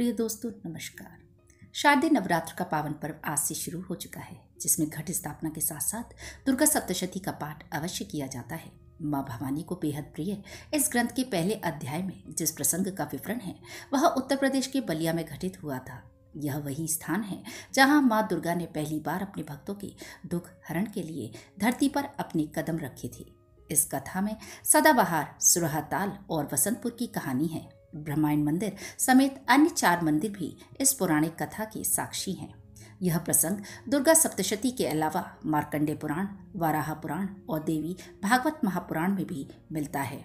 प्रिय दोस्तों नमस्कार। शारदीय नवरात्र का पावन पर्व आज से शुरू हो चुका है, जिसमें घट स्थापना के साथ साथ दुर्गा सप्तशती का पाठ अवश्य किया जाता है। माँ भवानी को बेहद प्रिय इस ग्रंथ के पहले अध्याय में जिस प्रसंग का विवरण है वह उत्तर प्रदेश के बलिया में घटित हुआ था। यह वही स्थान है जहाँ माँ दुर्गा ने पहली बार अपने भक्तों के दुख हरण के लिए धरती पर अपने कदम रखे थे। इस कथा में सदाबहार, सुरहाताल और वसंतपुर की कहानी है। ब्रह्मांड मंदिर समेत अन्य 4 मंदिर भी इस पौराणिक कथा के साक्षी हैं। यह प्रसंग दुर्गा सप्तशती के अलावा मार्कंडेय पुराण, वाराह पुराण और देवी भागवत महापुराण में भी मिलता है।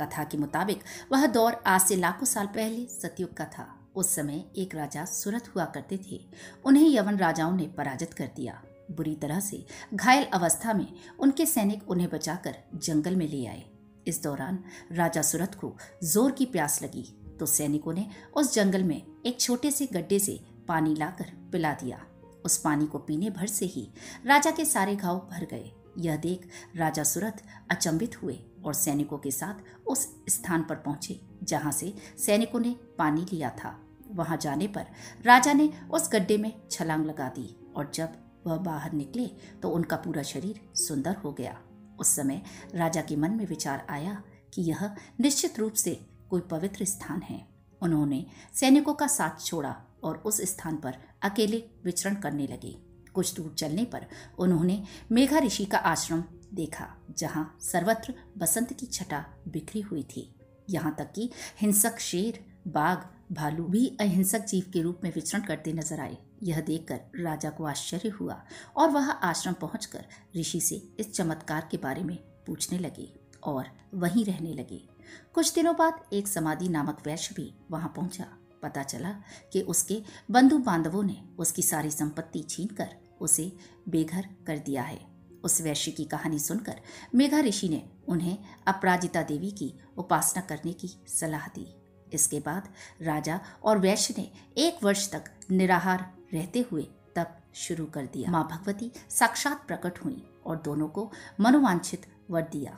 कथा के मुताबिक वह दौर आज से लाखों साल पहले सतयुग का था। उस समय एक राजा सुरथ हुआ करते थे। उन्हें यवन राजाओं ने पराजित कर दिया। बुरी तरह से घायल अवस्था में उनके सैनिक उन्हें बचाकर जंगल में ले आए। इस दौरान राजा सुरथ को जोर की प्यास लगी तो सैनिकों ने उस जंगल में एक छोटे से गड्ढे से पानी लाकर पिला दिया। उस पानी को पीने भर से ही राजा के सारे घाव भर गए। यह देख राजा सुरथ अचंभित हुए और सैनिकों के साथ उस स्थान पर पहुंचे जहां से सैनिकों ने पानी लिया था। वहां जाने पर राजा ने उस गड्ढे में छलांग लगा दी और जब वह बाहर निकले तो उनका पूरा शरीर सुंदर हो गया। उस समय राजा के मन में विचार आया कि यह निश्चित रूप से कोई पवित्र स्थान है। उन्होंने सैनिकों का साथ छोड़ा और उस स्थान पर अकेले विचरण करने लगे। कुछ दूर चलने पर उन्होंने मेघा ऋषि का आश्रम देखा, जहां सर्वत्र बसंत की छटा बिखरी हुई थी। यहाँ तक कि हिंसक शेर, बाघ, भालू भी अहिंसक जीव के रूप में विचरण करते नजर आए। यह देखकर राजा को आश्चर्य हुआ और वह आश्रम पहुंचकर ऋषि से इस चमत्कार के बारे में पूछने लगे और वहीं रहने लगे। कुछ दिनों बाद एक समाधि नामक वैश्य भी वहां पहुंचा। पता चला कि उसके बंधु बांधवों ने उसकी सारी संपत्ति छीनकर उसे बेघर कर दिया है। उस वैश्य की कहानी सुनकर मेघा ऋषि ने उन्हें अपराजिता देवी की उपासना करने की सलाह दी। इसके बाद राजा और वैश्य ने 1 वर्ष तक निराहार रहते हुए तप शुरू कर दिया। माँ भगवती साक्षात प्रकट हुई और दोनों को मनोवांछित वर दिया।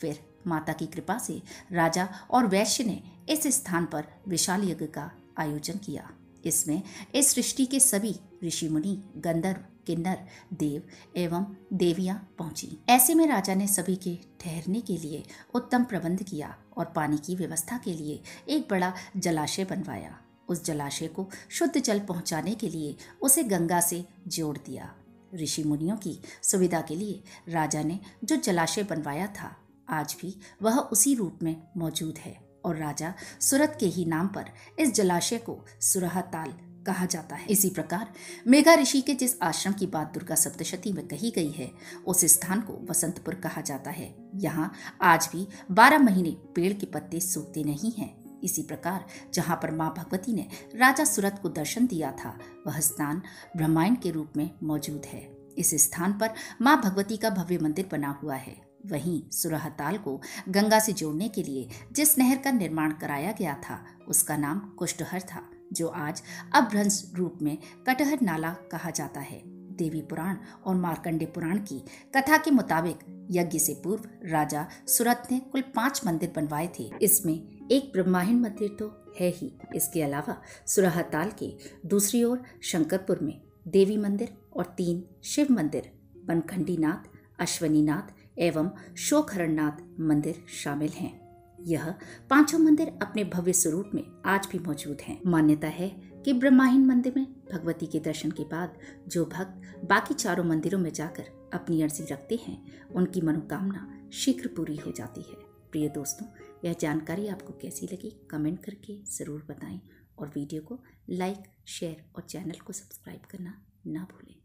फिर माता की कृपा से राजा और वैश्य ने इस स्थान पर विशाल यज्ञ का आयोजन किया। इसमें इस सृष्टि के सभी ऋषि मुनि, गंधर्व, किन्नर, देव एवं देवियां पहुंची। ऐसे में राजा ने सभी के ठहरने के लिए उत्तम प्रबंध किया और पानी की व्यवस्था के लिए एक बड़ा जलाशय बनवाया। उस जलाशय को शुद्ध जल पहुंचाने के लिए उसे गंगा से जोड़ दिया। ऋषि मुनियों की सुविधा के लिए राजा ने जो जलाशय बनवाया था आज भी वह उसी रूप में मौजूद है और राजा सुरथ के ही नाम पर इस जलाशय को सुरहाताल कहा जाता है। इसी प्रकार मेघा ऋषि के जिस आश्रम की बात दुर्गा सप्तशती में कही गई है उस स्थान को वसंतपुर कहा जाता है। यहाँ आज भी 12 महीने पेड़ के पत्ते सूखते नहीं हैं। इसी प्रकार जहाँ पर माँ भगवती ने राजा सुरथ को दर्शन दिया था वह स्थान ब्रह्मांड के रूप में मौजूद है। इस स्थान पर माँ भगवती का भव्य मंदिर बना हुआ है। वहीं सुरहाताल को गंगा से जोड़ने के लिए जिस नहर का निर्माण कराया गया था उसका नाम कुष्ठहर था, जो आज अभ्रंश रूप में कटहर नाला कहा जाता है। देवी पुराण और मार्कंडेय पुराण की कथा के मुताबिक यज्ञ से पूर्व राजा सुरथ ने कुल 5 मंदिर बनवाए थे। इसमें एक ब्रह्मांड मंदिर तो है ही, इसके अलावा सुरहाताल के दूसरी ओर शंकरपुर में देवी मंदिर और 3 शिव मंदिर, बनखंडीनाथ, अश्वनीनाथ एवं शोकहरणनाथ मंदिर शामिल हैं। यह 5 मंदिर अपने भव्य स्वरूप में आज भी मौजूद हैं। मान्यता है कि ब्रह्मांड मंदिर में भगवती के दर्शन के बाद जो भक्त बाकी 4 मंदिरों में जाकर अपनी अर्जी रखते हैं उनकी मनोकामना शीघ्र पूरी हो जाती है। प्रिय दोस्तों, यह जानकारी आपको कैसी लगी कमेंट करके ज़रूर बताएं और वीडियो को लाइक, शेयर और चैनल को सब्सक्राइब करना ना भूलें।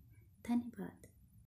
धन्यवाद।